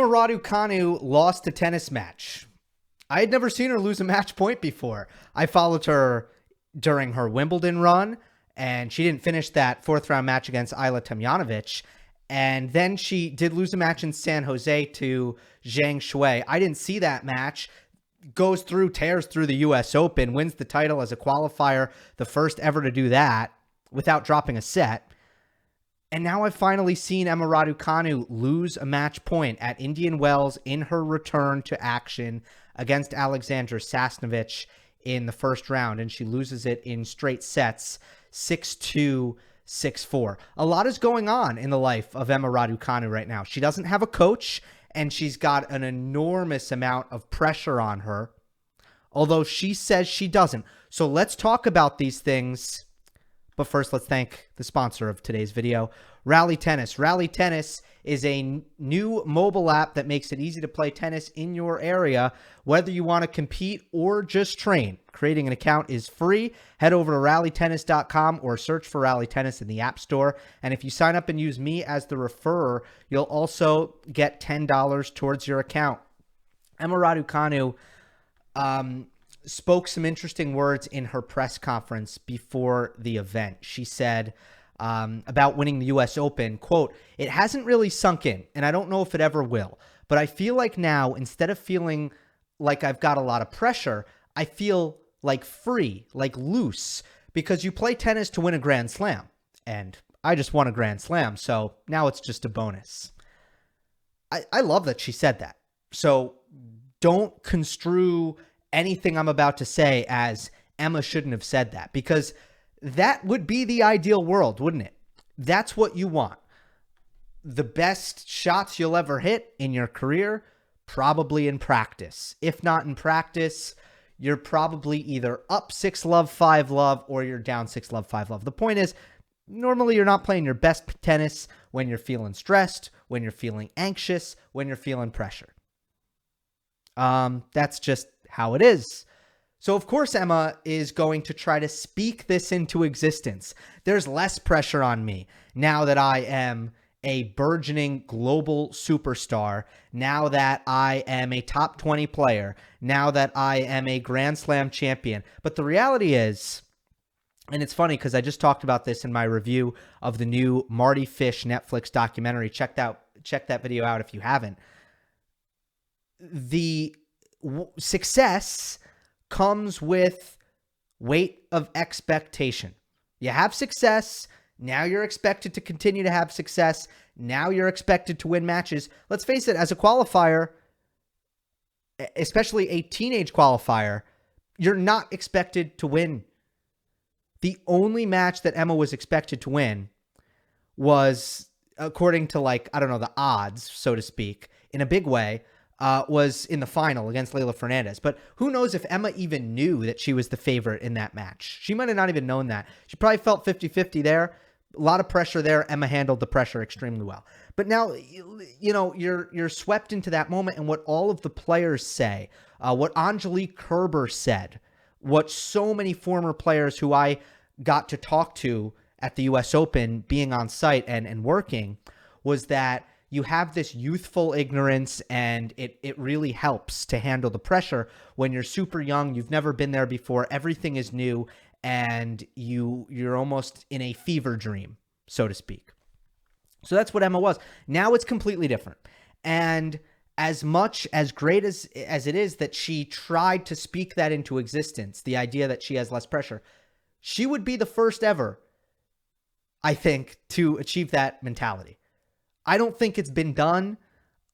Emma Raducanu lost a tennis match. I had never seen her lose a match point before. I followed her during her Wimbledon run, and she didn't finish that fourth round match against Tomljanovic. And then she did lose a match in San Jose to Zhang Shui. I didn't see that match. Goes through, tears through the U.S. Open, wins the title as a qualifier, the first ever to do that without dropping a set. And now I've finally seen Emma Raducanu lose a match point at Indian Wells in her return to action against Aliaksandra Sasnovich in the first round. And she loses it in straight sets, 6-2, 6-4. A lot is going on in the life of Emma Raducanu right now. She doesn't have a coach, and she's got an enormous amount of pressure on her, although she says she doesn't. So let's talk about these things. But first, let's thank the sponsor of today's video, Rally Tennis. Rally Tennis is a new mobile app that makes it easy to play tennis in your area, whether you want to compete or just train. Creating an account is free. Head over to rallytennis.com or search for Rally Tennis in the App Store. And if you sign up and use me as the referrer, you'll also get $10 towards your account. Emma Raducanu spoke some interesting words in her press conference before the event. She said about winning the U.S. Open, quote, "It hasn't really sunk in, and I don't know if it ever will, but I feel like now, instead of feeling like I've got a lot of pressure, I feel like free, like loose, because you play tennis to win a Grand Slam, and I just won a Grand Slam, so now it's just a bonus." I love that she said that. So don't construe anything I'm about to say as Emma shouldn't have said that, because that would be the ideal world, wouldn't it? That's what you want. The best shots you'll ever hit in your career, probably in practice. If not in practice, you're probably either up 6-love, 5-love, or you're down 6-love, 5-love. The point is, normally you're not playing your best tennis when you're feeling stressed, when you're feeling anxious, when you're feeling pressure. That's just how it is. So of course Emma is going to try to speak this into existence. There's less pressure on me now that I am a burgeoning global superstar, now that I am a top 20 player, now that I am a Grand Slam champion. But the reality is, and it's funny because I just talked about this in my review of the new Marty Fish Netflix documentary. Check that video out if you haven't. The success comes with weight of expectation. You have success. Now you're expected to continue to have success. Now you're expected to win matches. Let's face it, as a qualifier, especially a teenage qualifier, you're not expected to win. The only match that Emma was expected to win was, according to the odds, so to speak, in a big way, was in the final against Leylah Fernandez. But who knows if Emma even knew that she was the favorite in that match. She might have not even known that. She probably felt 50-50 there. A lot of pressure there. Emma handled the pressure extremely well. But now, you're swept into that moment, and what all of the players say, what Angelique Kerber said, what so many former players who I got to talk to at the U.S. Open being on site and working, was that you have this youthful ignorance, and it really helps to handle the pressure when you're super young. You've never been there before. Everything is new, and you're almost in a fever dream, so to speak. So that's what Emma was. Now it's completely different. And as much as great as it is that she tried to speak that into existence, the idea that she has less pressure, she would be the first ever, I think, to achieve that mentality. I don't think it's been done.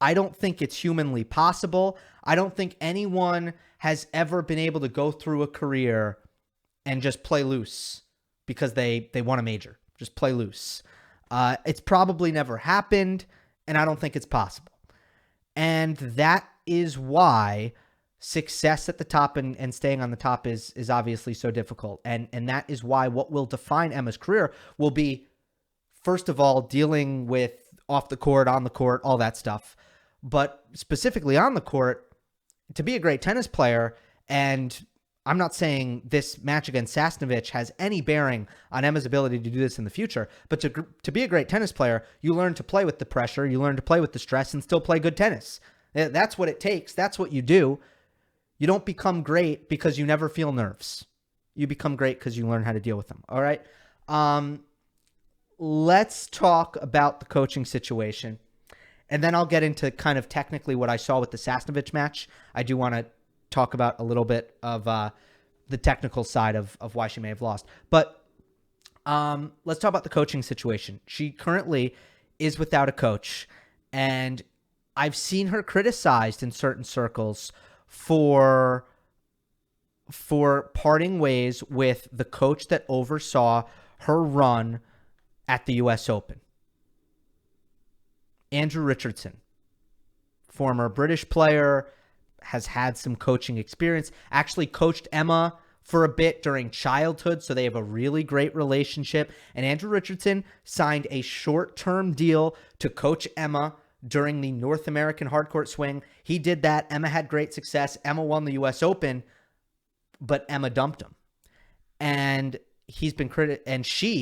I don't think it's humanly possible. I don't think anyone has ever been able to go through a career and just play loose because they won a major. Just play loose. It's probably never happened, and I don't think it's possible. And that is why success at the top and staying on the top is obviously so difficult. And that is why what will define Emma's career will be, first of all, dealing with off the court, on the court, all that stuff. But specifically on the court, to be a great tennis player and I'm not saying this match against Sasnovich has any bearing on Emma's ability to do this in the future, but to be a great tennis player, you learn to play with the pressure, you learn to play with the stress, and still play good tennis. That's what it takes. That's what you do. You don't become great because you never feel nerves. You become great because you learn how to deal with them. All right. Let's talk about the coaching situation, and then I'll get into kind of technically what I saw with the Sasnovich match. I do want to talk about a little bit of the technical side of why she may have lost. But let's talk about the coaching situation. She currently is without a coach, and I've seen her criticized in certain circles for parting ways with the coach that oversaw her run at the U.S. Open. Andrew Richardson, former British player, has had some coaching experience, actually coached Emma for a bit during childhood, so they have a really great relationship. And Andrew Richardson signed a short-term deal to coach Emma during the North American hardcourt swing. He did that. Emma had great success. Emma won the U.S. Open, but Emma dumped him. And she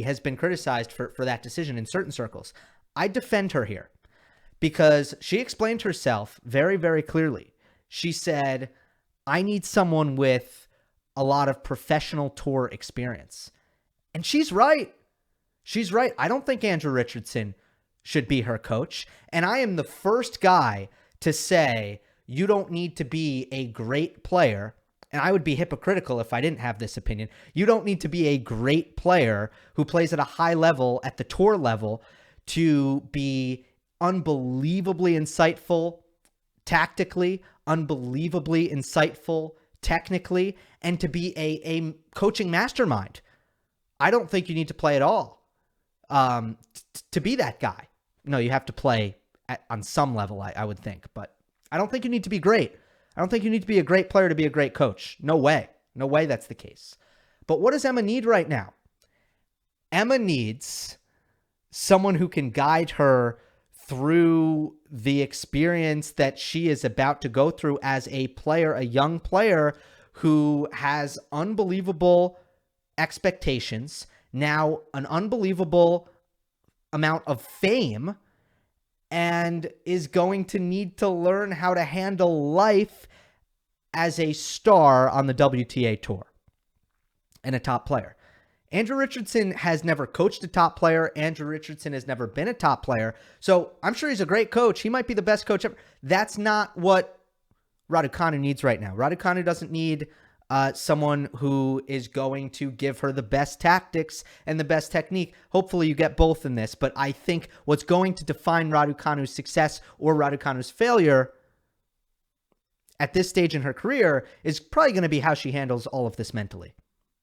has been criticized for that decision in certain circles. I defend her here because she explained herself very, very clearly. She said, I need someone with a lot of professional tour experience. And she's right. She's right. I don't think Andrew Richardson should be her coach. And I am the first guy to say you don't need to be a great player. And I would be hypocritical if I didn't have this opinion. You don't need to be a great player who plays at a high level, at the tour level, to be unbelievably insightful tactically, unbelievably insightful technically, and to be a coaching mastermind. I don't think you need to play at all to be that guy. No, you have to play on some level, I would think. But I don't think you need to be great. I don't think you need to be a great player to be a great coach. No way. No way that's the case. But what does Emma need right now? Emma needs someone who can guide her through the experience that she is about to go through as a player, a young player who has unbelievable expectations, now an unbelievable amount of fame, and is going to need to learn how to handle life as a star on the WTA tour and a top player. Andrew Richardson has never coached a top player. Andrew Richardson has never been a top player. So I'm sure he's a great coach. He might be the best coach ever. That's not what Raducanu needs right now. Raducanu doesn't need someone who is going to give her the best tactics and the best technique. Hopefully you get both in this, but I think what's going to define Raducanu's success or Raducanu's failure at this stage in her career is probably going to be how she handles all of this mentally.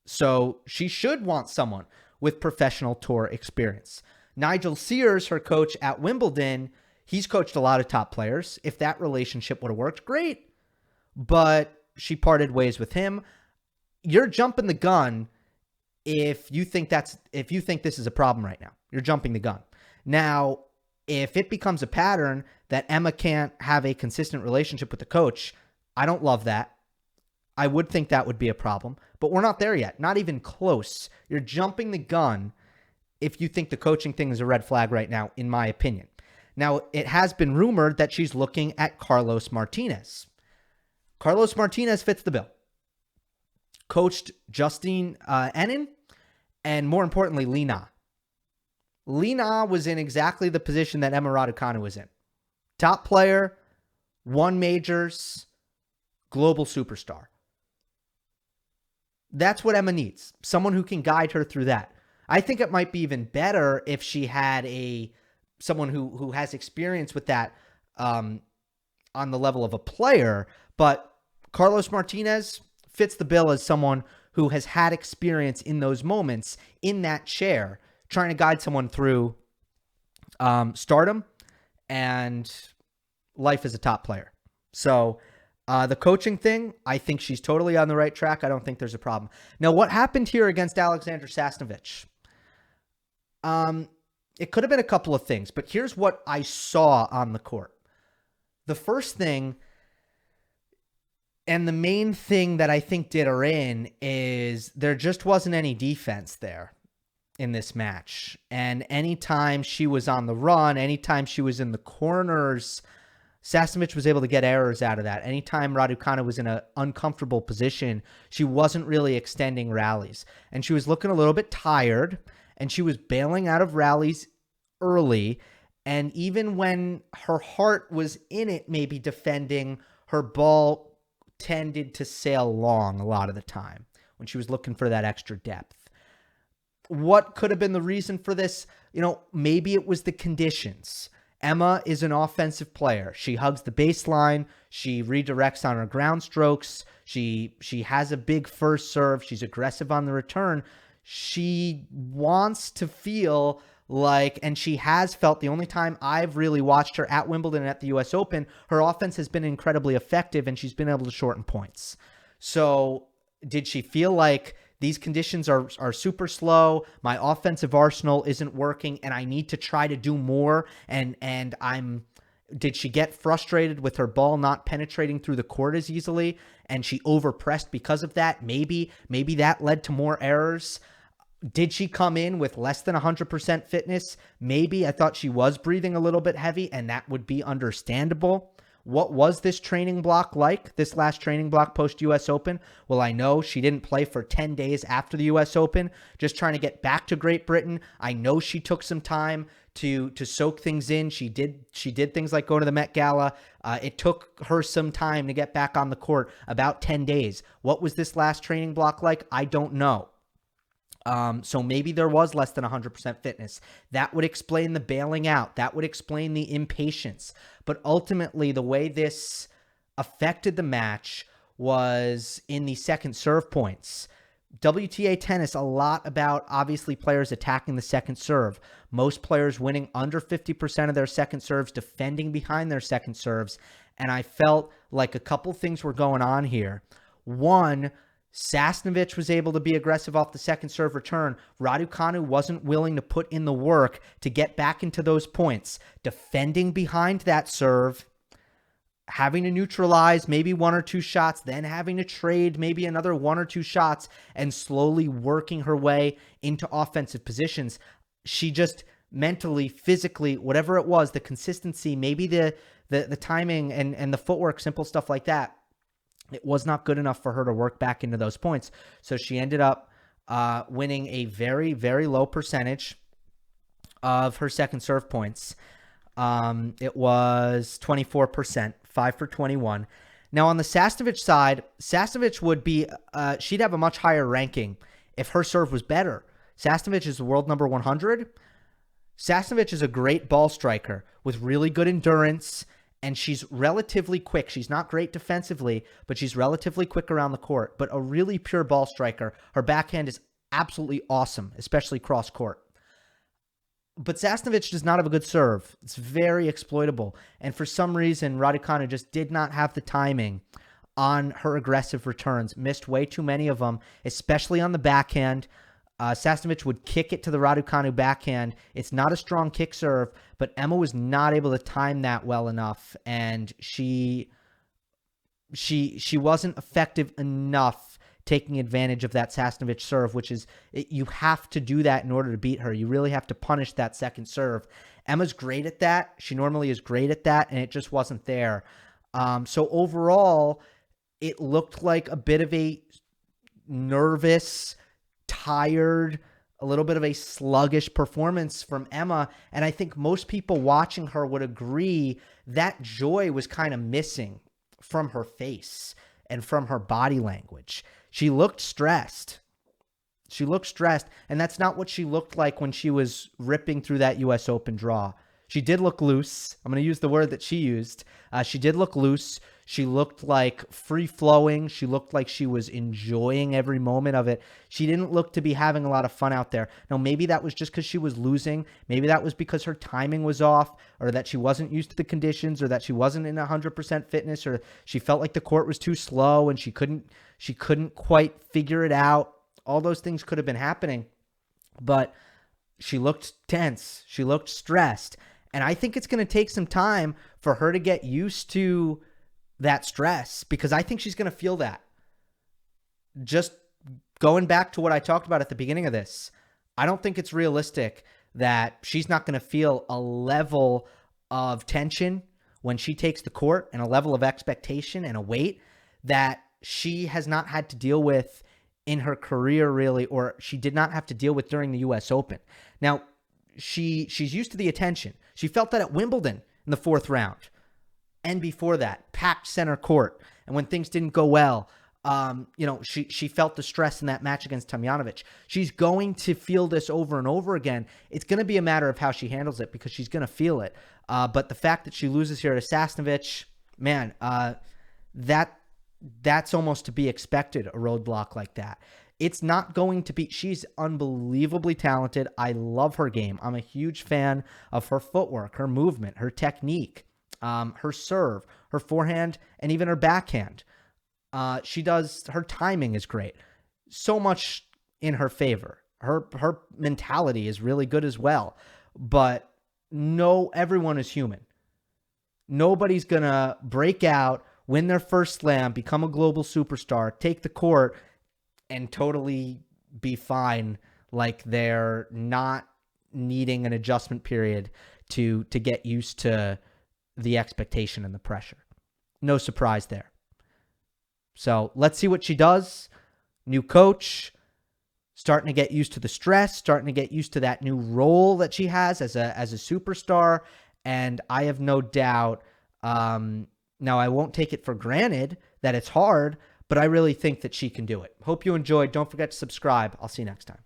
So she should want someone with professional tour experience. Nigel Sears, her coach at Wimbledon, he's coached a lot of top players. If that relationship would have worked, great. But she parted ways with him. You're jumping the gun if you think this is a problem right now. You're jumping the gun. Now, if it becomes a pattern that Emma can't have a consistent relationship with the coach, I don't love that. I would think that would be a problem, but we're not there yet. Not even close. You're jumping the gun if you think the coaching thing is a red flag right now, in my opinion. Now, it has been rumored that she's looking at Carlos Martinez. Carlos Martinez fits the bill. Coached Justine Henin, and more importantly, Li Na. Li Na was in exactly the position that Emma Raducanu was in. Top player, won majors, global superstar. That's what Emma needs. Someone who can guide her through that. I think it might be even better if she had someone who has experience with that on the level of a player. But Carlos Martinez fits the bill as someone who has had experience in those moments in that chair, trying to guide someone through stardom and life as a top player. So the coaching thing, I think she's totally on the right track. I don't think there's a problem. Now, what happened here against Aliaksandra Sasnovich? It could have been a couple of things, but here's what I saw on the court. The first thing, And the main thing that I think did her in is there just wasn't any defense there in this match. And anytime she was on the run, anytime she was in the corners, Sasnovich was able to get errors out of that. Anytime Raducanu was in an uncomfortable position, she wasn't really extending rallies. And she was looking a little bit tired, and she was bailing out of rallies early. And even when her heart was in it, maybe defending, her ball tended to sail long a lot of the time when she was looking for that extra depth. What could have been the reason for this? Maybe it was the conditions. Emma is an offensive player. She hugs the baseline. She redirects on her ground strokes. She has a big first serve. She's aggressive on the return. She wants to feel like, and she has felt, the only time I've really watched her at Wimbledon and at the US Open, her offense has been incredibly effective and she's been able to shorten points. So did she feel like these conditions are super slow, my offensive arsenal isn't working, and I need to try to do more, did she get frustrated with her ball not penetrating through the court as easily, and she overpressed because of that? Maybe that led to more errors. Did she come in with less than 100% fitness? Maybe. I thought she was breathing a little bit heavy, and that would be understandable. What was this training block like, this last training block post-US Open? Well, I know she didn't play for 10 days after the US Open, just trying to get back to Great Britain. I know she took some time to soak things in. She did things like go to the Met Gala. It took her some time to get back on the court, about 10 days. What was this last training block like? I don't know. So maybe there was less than 100% fitness. That would explain the bailing out. That would explain the impatience. But ultimately, the way this affected the match was in the second serve points. WTA tennis, a lot about obviously players attacking the second serve. Most players winning under 50% of their second serves, defending behind their second serves. And I felt like a couple things were going on here. One, Sasnovich was able to be aggressive off the second serve return. Raducanu wasn't willing to put in the work to get back into those points. Defending behind that serve, having to neutralize maybe one or two shots, then having to trade maybe another one or two shots, and slowly working her way into offensive positions. She just mentally, physically, whatever it was, the consistency, maybe the timing and the footwork, simple stuff like that, it was not good enough for her to work back into those points. So she ended up winning a very, very low percentage of her second serve points. It was 24%, 5 for 21. Now on the Sasnovich side, Sasnovich would be, she'd have a much higher ranking if her serve was better. Sasnovich is the world number 100. Sasnovich is a great ball striker with really good endurance, and she's relatively quick. She's not great defensively, but she's relatively quick around the court, but a really pure ball striker. Her backhand is absolutely awesome, especially cross court. But Sasnovich does not have a good serve. It's very exploitable. And for some reason, Raducanu just did not have the timing on her aggressive returns. Missed way too many of them, especially on the backhand. Sasnovich would kick it to the Raducanu backhand. It's not a strong kick serve, but Emma was not able to time that well enough, and she wasn't effective enough taking advantage of that Sasnovich serve, which is, you have to do that in order to beat her. You really have to punish that second serve. Emma's great at that. She normally is great at that, and it just wasn't there. So overall, it looked like a bit of a nervous, tired, a little bit of a sluggish performance from Emma. And I think most people watching her would agree that joy was kind of missing from her face and from her body language. She looked stressed. She looked stressed, and that's not what she looked like when she was ripping through that US Open draw. She did look loose. I'm going to use the word that she used. She did look loose. She looked like free-flowing. She looked like she was enjoying every moment of it. She didn't look to be having a lot of fun out there. Now, maybe that was just because she was losing. Maybe that was because her timing was off, or that she wasn't used to the conditions, or that she wasn't in 100% fitness, or she felt like the court was too slow and she couldn't quite figure it out. All those things could have been happening, but she looked tense. She looked stressed. And I think it's going to take some time for her to get used to that stress, because I think she's going to feel that. Just going back to what I talked about at the beginning of this, I don't think it's realistic that she's not going to feel a level of tension when she takes the court and a level of expectation and a weight that she has not had to deal with in her career, really, or she did not have to deal with during the U.S. Open. Now, she's used to the attention. She felt that at Wimbledon in the fourth round. And before that, packed center court. And when things didn't go well, she felt the stress in that match against Tomljanovic. She's going to feel this over and over again. It's going to be a matter of how she handles it, because she's going to feel it. But the fact that she loses here to Sasnovich, man, that's almost to be expected, a roadblock like that. It's not going to be. She's unbelievably talented. I love her game. I'm a huge fan of her footwork, her movement, her technique, her serve, her forehand, and even her backhand. Her timing is great. So much in her favor. Her mentality is really good as well. But everyone is human. Nobody's going to break out, win their first slam, become a global superstar, take the court, and totally be fine, like they're not needing an adjustment period to get used to the expectation and the pressure. No surprise there. So let's see what she does. New coach, starting to get used to the stress, starting to get used to that new role that she has as a superstar. And I have no doubt, now I won't take it for granted that it's hard, but I really think that she can do it. Hope you enjoyed. Don't forget to subscribe. I'll see you next time.